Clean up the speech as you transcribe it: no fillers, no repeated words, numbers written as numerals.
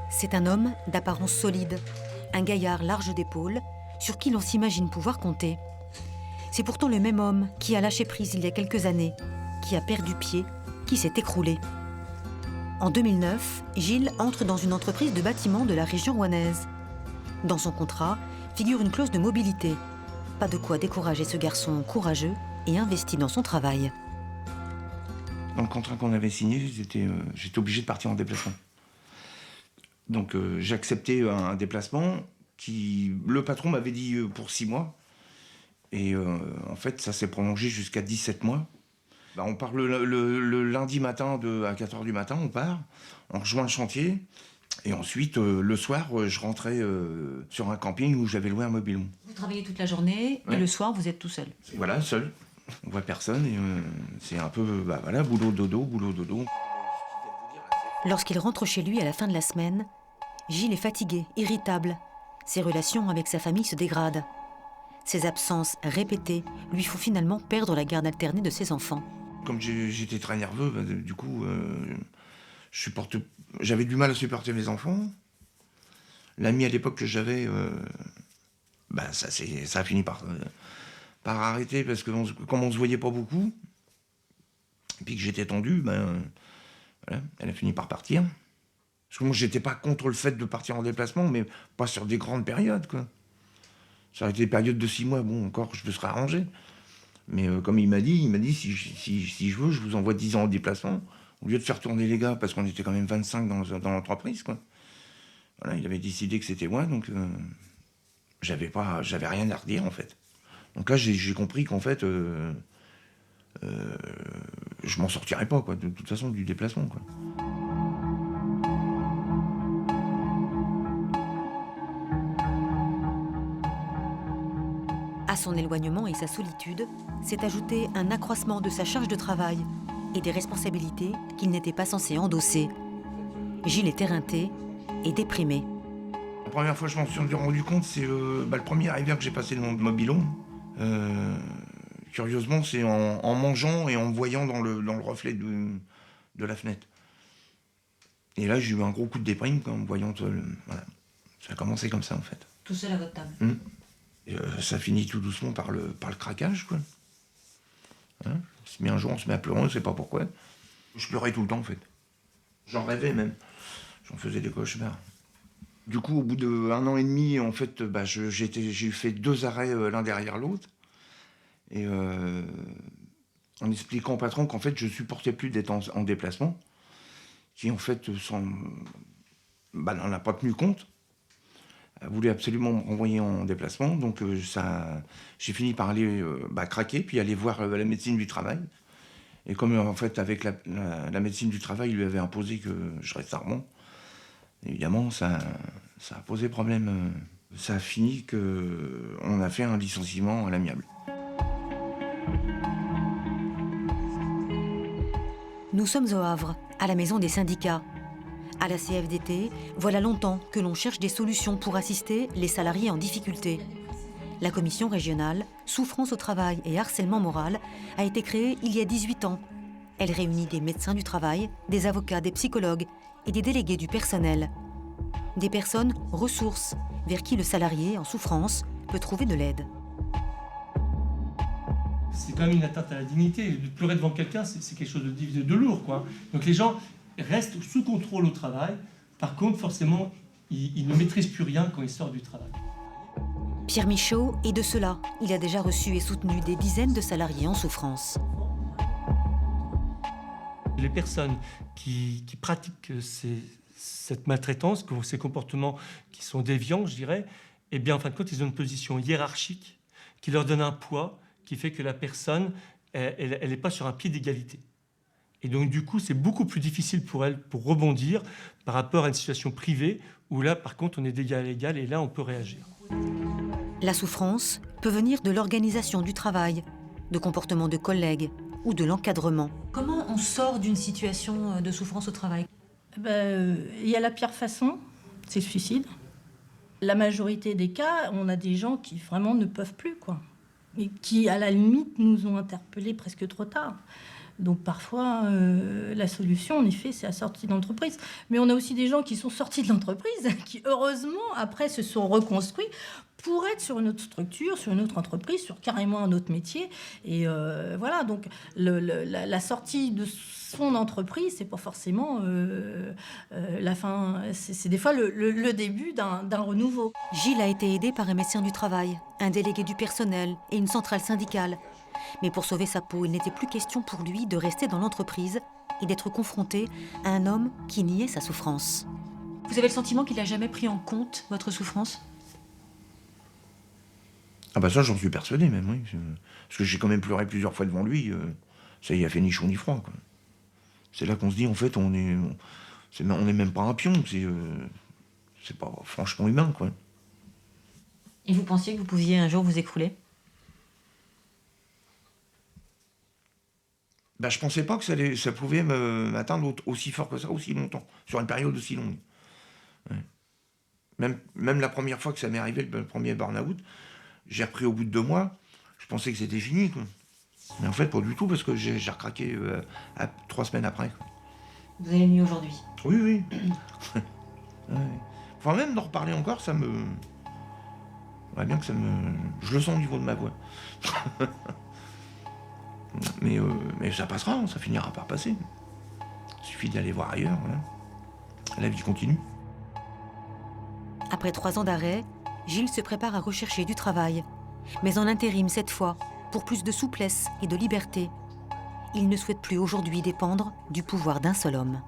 C'est un homme d'apparence solide, un gaillard large d'épaules, sur qui l'on s'imagine pouvoir compter. C'est pourtant le même homme qui a lâché prise il y a quelques années, qui a perdu pied, qui s'est écroulé. En 2009, Gilles entre dans une entreprise de bâtiment de la région rouennaise. Dans son contrat figure une clause de mobilité. Pas de quoi décourager ce garçon courageux et investi dans son travail. Dans le contrat qu'on avait signé, j'étais obligé de partir en déplacement. Donc j'ai accepté un déplacement qui, le patron m'avait dit pour 6 mois. Et en fait, ça s'est prolongé jusqu'à 17 mois. On part le lundi matin à 4h du matin, on part, on rejoint le chantier. Et ensuite, le soir, je rentrais sur un camping où j'avais loué un mobil-home. Vous travaillez toute la journée et le soir, vous êtes tout seul. Voilà, seul. On voit personne et c'est un peu, voilà, boulot, dodo, boulot, dodo. Lorsqu'il rentre chez lui à la fin de la semaine, Gilles est fatigué, irritable. Ses relations avec sa famille se dégradent. Ses absences répétées lui font finalement perdre la garde alternée de ses enfants. Comme j'étais très nerveux, du coup, j'avais du mal à supporter mes enfants. L'ami à l'époque que j'avais, ça a fini par arrêter parce que comme on se voyait pas beaucoup, et puis que j'étais tendu, voilà, elle a fini par partir. Parce que moi, j'étais pas contre le fait de partir en déplacement, mais pas sur des grandes périodes, quoi. Ça aurait été des périodes de 6 mois, bon, encore, je me serais arrangé. Mais comme il m'a dit, si je veux, je vous envoie 10 ans en déplacement, au lieu de faire tourner les gars, parce qu'on était quand même 25 dans l'entreprise, quoi. Voilà, il avait décidé que c'était moi, donc j'avais rien à redire, en fait. Donc là, j'ai compris qu'en fait, je m'en sortirais pas, quoi, de toute façon, du déplacement, quoi. À son éloignement et sa solitude, s'est ajouté un accroissement de sa charge de travail et des responsabilités qu'il n'était pas censé endosser. Gilles est éreinté et déprimé. La première fois que je m'en suis rendu compte, c'est le premier hiver que j'ai passé dans mon mobil-home. Curieusement, c'est en mangeant et en me voyant dans le reflet de la fenêtre. Et là, j'ai eu un gros coup de déprime en me voyant. Voilà. Ça a commencé comme ça, en fait. Tout seul à votre table. Et, ça finit tout doucement par le craquage, quoi. Hein, un jour, on se met à pleurer, on ne sait pas pourquoi. Je pleurais tout le temps, en fait. J'en rêvais même. J'en faisais des cauchemars. Du coup, au bout d'1 an et demi, en fait, j'ai fait 2 arrêts l'un derrière l'autre. Et en expliquant au patron qu'en fait, je supportais plus d'être en déplacement, qui en fait n'en a pas tenu compte. Elle voulait absolument me renvoyer en déplacement, donc j'ai fini par aller craquer, puis aller voir la médecine du travail. Et comme en fait, avec la médecine du travail, il lui avait imposé que je reste à Armand, évidemment, ça a posé problème. Ça a fini qu'on a fait un licenciement à l'amiable. Nous sommes au Havre, à la maison des syndicats. À la CFDT, voilà longtemps que l'on cherche des solutions pour assister les salariés en difficulté. La commission régionale Souffrance au travail et harcèlement moral a été créée il y a 18 ans. Elle réunit des médecins du travail, des avocats, des psychologues et des délégués du personnel. Des personnes ressources vers qui le salarié en souffrance peut trouver de l'aide. C'est quand même une atteinte à la dignité. De pleurer devant quelqu'un, c'est quelque chose de lourd, quoi. Donc les gens restent sous contrôle au travail. Par contre, forcément, ils ne maîtrisent plus rien quand ils sortent du travail. Pierre Michaud est de cela. Il a déjà reçu et soutenu des dizaines de salariés en souffrance. Les personnes qui pratiquent cette maltraitance, ces comportements qui sont déviants, je dirais, eh bien, en fin de compte, ils ont une position hiérarchique qui leur donne un poids qui fait que la personne, elle n'est pas sur un pied d'égalité. Et donc, du coup, c'est beaucoup plus difficile pour elle pour rebondir par rapport à une situation privée où là, par contre, on est d'égal à égal et là, on peut réagir. La souffrance peut venir de l'organisation du travail, de comportements de collègues ou de l'encadrement. Comment on sort d'une situation de souffrance au travail ? Il y a la pire façon, c'est le suicide. La majorité des cas, on a des gens qui vraiment ne peuvent plus, quoi. Et qui, à la limite, nous ont interpellés presque trop tard. Donc parfois, la solution, en effet, c'est la sortie de l'entreprise. Mais on a aussi des gens qui sont sortis de l'entreprise, qui heureusement, après, se sont reconstruits pour être sur une autre structure, sur une autre entreprise, sur carrément un autre métier. Et voilà, donc la sortie de son entreprise, c'est pas forcément la fin, c'est des fois le début d'un renouveau. Gilles a été aidé par un médecin du travail, un délégué du personnel et une centrale syndicale. Mais pour sauver sa peau, il n'était plus question pour lui de rester dans l'entreprise et d'être confronté à un homme qui niait sa souffrance. Vous avez le sentiment qu'il n'a jamais pris en compte votre souffrance ? Ah bah ça, j'en suis persuadé même, oui. Parce que j'ai quand même pleuré plusieurs fois devant lui. Ça y a fait ni chaud ni froid, quoi. C'est là qu'on se dit, en fait, on est même pas un pion. C'est pas franchement humain, quoi. Et vous pensiez que vous pouviez un jour vous écrouler ? Bah, je pensais pas que ça pouvait m'atteindre aussi fort que ça, aussi longtemps, sur une période aussi longue. Ouais. Même la première fois que ça m'est arrivé, le premier burn-out, j'ai repris au bout de 2 mois, je pensais que c'était fini, quoi. Mais en fait, pas du tout, parce que j'ai recraqué 3 semaines après, quoi. Vous allez mieux aujourd'hui ? Oui, oui. Ouais. Enfin, même d'en reparler encore, ça me... Ouais, bien que ça me... Je le sens au niveau de ma voix. Mais ça passera, ça finira par passer. Il suffit d'aller voir ailleurs, voilà. La vie continue. Après 3 ans d'arrêt, Gilles se prépare à rechercher du travail. Mais en intérim cette fois, pour plus de souplesse et de liberté. Il ne souhaite plus aujourd'hui dépendre du pouvoir d'un seul homme.